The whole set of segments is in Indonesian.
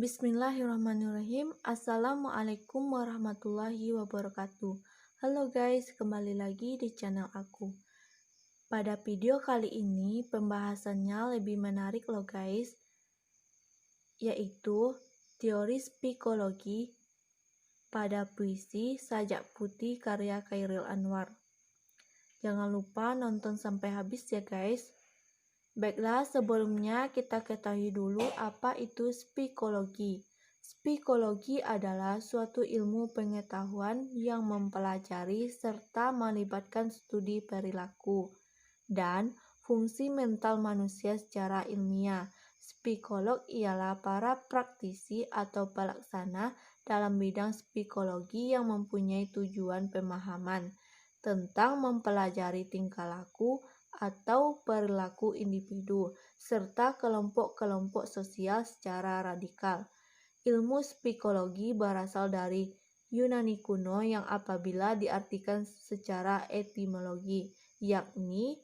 Bismillahirrahmanirrahim. Assalamualaikum warahmatullahi wabarakatuh. Halo guys, kembali lagi di channel aku. Pada video kali ini pembahasannya lebih menarik loh guys, yaitu teori psikologi pada puisi Sajak Putih karya Chairil Anwar. Jangan lupa nonton sampai habis ya guys. Baiklah, sebelumnya kita ketahui dulu apa itu psikologi. Psikologi adalah suatu ilmu pengetahuan yang mempelajari serta melibatkan studi perilaku dan fungsi mental manusia secara ilmiah. Psikolog ialah para praktisi atau pelaksana dalam bidang psikologi yang mempunyai tujuan pemahaman tentang mempelajari tingkah laku atau perilaku individu, serta kelompok-kelompok sosial secara radikal. Ilmu psikologi berasal dari Yunani kuno yang apabila diartikan secara etimologi, yakni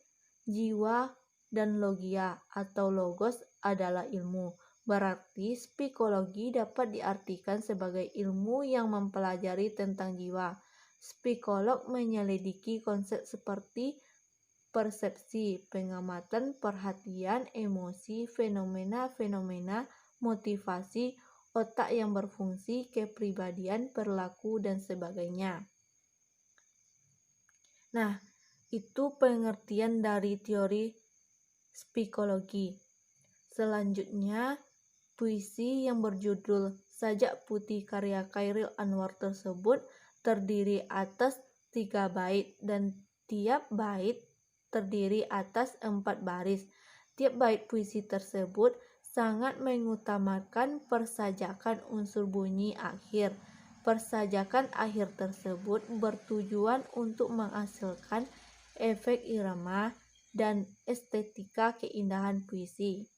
jiwa dan logia atau logos adalah ilmu. Berarti psikologi dapat diartikan sebagai ilmu yang mempelajari tentang jiwa. Psikolog menyelidiki konsep seperti persepsi, pengamatan, perhatian, emosi, fenomena-fenomena, motivasi, otak yang berfungsi, kepribadian, perilaku, dan sebagainya. Nah, itu pengertian dari teori psikologi. Selanjutnya, puisi yang berjudul Sajak Putih karya Chairil Anwar tersebut terdiri atas 3 bait dan tiap bait terdiri atas 4 baris. Tiap bait puisi tersebut sangat mengutamakan persajakan unsur bunyi akhir. Persajakan akhir tersebut bertujuan untuk menghasilkan efek irama dan estetika keindahan puisi.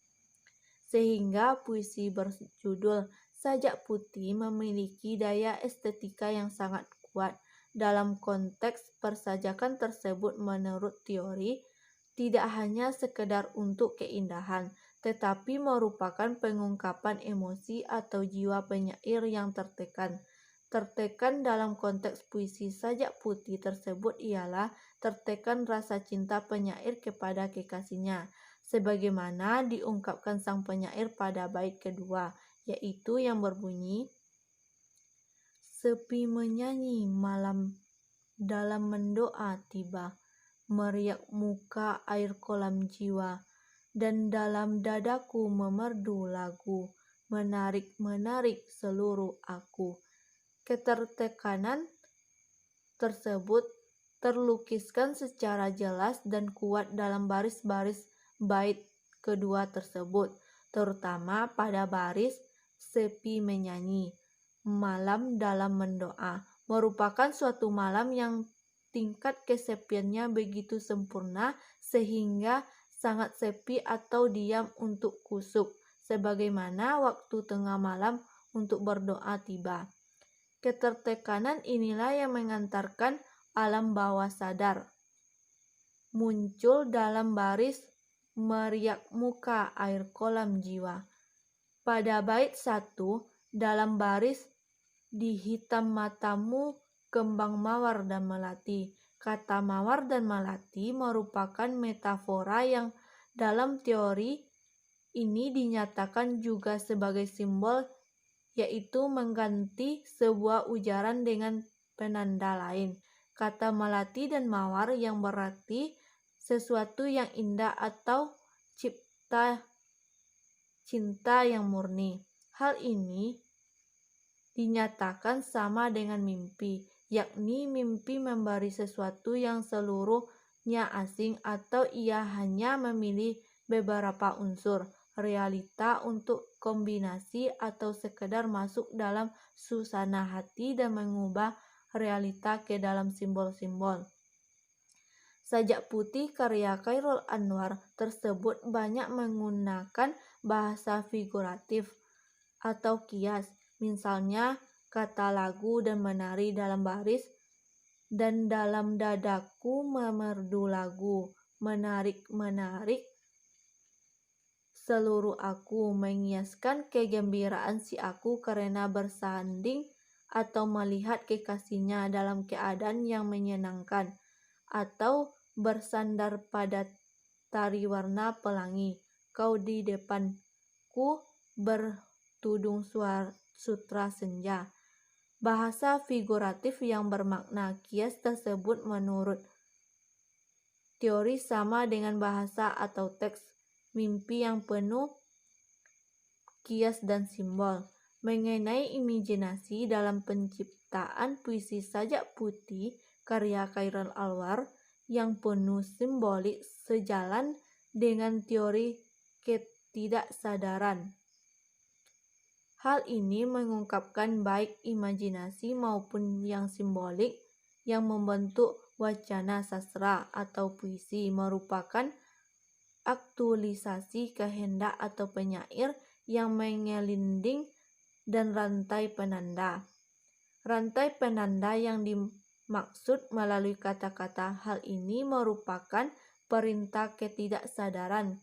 Sehingga puisi berjudul Sajak Putih memiliki daya estetika yang sangat kuat. Dalam konteks persajakan tersebut menurut teori, tidak hanya sekedar untuk keindahan, tetapi merupakan pengungkapan emosi atau jiwa penyair yang tertekan. Tertekan dalam konteks puisi Sajak Putih tersebut ialah tertekan rasa cinta penyair kepada kekasihnya, sebagaimana diungkapkan sang penyair pada bait kedua, yaitu yang berbunyi, sepi menyanyi malam dalam mendoa tiba, meriak muka air kolam jiwa, dan dalam dadaku memerdu lagu, menarik-menarik seluruh aku. Ketertekanan tersebut terlukiskan secara jelas dan kuat dalam baris-baris bait kedua tersebut, terutama pada baris sepi menyanyi, malam dalam mendoa, merupakan suatu malam yang tingkat kesepiannya begitu sempurna sehingga sangat sepi atau diam untuk kusuk, sebagaimana waktu tengah malam untuk berdoa tiba. Ketertekanan inilah yang mengantarkan alam bawah sadar muncul dalam baris meriak muka air kolam jiwa. Pada bait 1 dalam baris di hitam matamu kembang mawar dan melati. Kata mawar dan melati merupakan metafora yang dalam teori ini dinyatakan juga sebagai simbol, yaitu mengganti sebuah ujaran dengan penanda lain. Kata melati dan mawar yang berarti sesuatu yang indah atau cipta cinta yang murni. Hal ini dinyatakan sama dengan mimpi, yakni mimpi memberi sesuatu yang seluruhnya asing atau ia hanya memilih beberapa unsur realita untuk kombinasi atau sekedar masuk dalam suasana hati dan mengubah realita ke dalam simbol-simbol. Sajak Putih karya Chairil Anwar tersebut banyak menggunakan bahasa figuratif atau kias, misalnya kata lagu dan menari dalam baris, dan dalam dadaku memerdu lagu, menarik-menarik seluruh aku, mengiaskan kegembiraan si aku karena bersanding atau melihat kekasihnya dalam keadaan yang menyenangkan, atau bersandar pada tari warna pelangi. Kau di depanku bertudung sutra senja. Bahasa figuratif yang bermakna kias tersebut menurut teori sama dengan bahasa atau teks mimpi yang penuh kias dan simbol. Mengenai imajinasi dalam penciptaan puisi Sajak Putih karya Chairil Anwar yang penuh simbolik sejalan dengan teori ketidaksadaran. Hal ini mengungkapkan baik imajinasi maupun yang simbolik yang membentuk wacana sastra atau puisi merupakan aktualisasi kehendak atau penyair yang mengelinding dan rantai penanda. Rantai penanda yang dimaksud melalui kata-kata hal ini merupakan perintah ketidaksadaran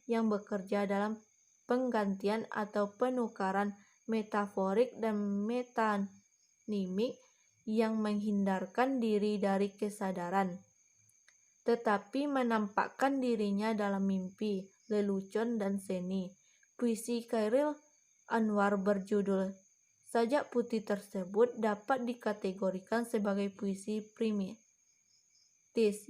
yang bekerja dalam penggantian atau penukaran metaforik dan metonimik yang menghindarkan diri dari kesadaran, tetapi menampakkan dirinya dalam mimpi, lelucon, dan seni. Puisi Chairil Anwar berjudul Sajak Putih tersebut dapat dikategorikan sebagai puisi primitif,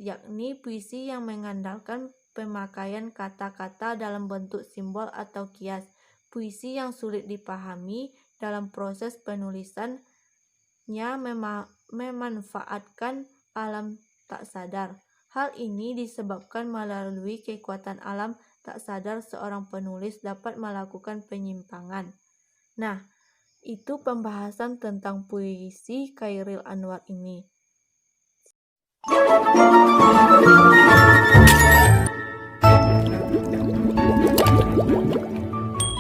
yakni puisi yang mengandalkan pemakaian kata-kata dalam bentuk simbol atau kias. Puisi yang sulit dipahami dalam proses penulisannya memanfaatkan alam tak sadar. Hal ini disebabkan melalui kekuatan alam tak sadar seorang penulis dapat melakukan penyimpangan. Nah, itu pembahasan tentang puisi Chairil Anwar ini.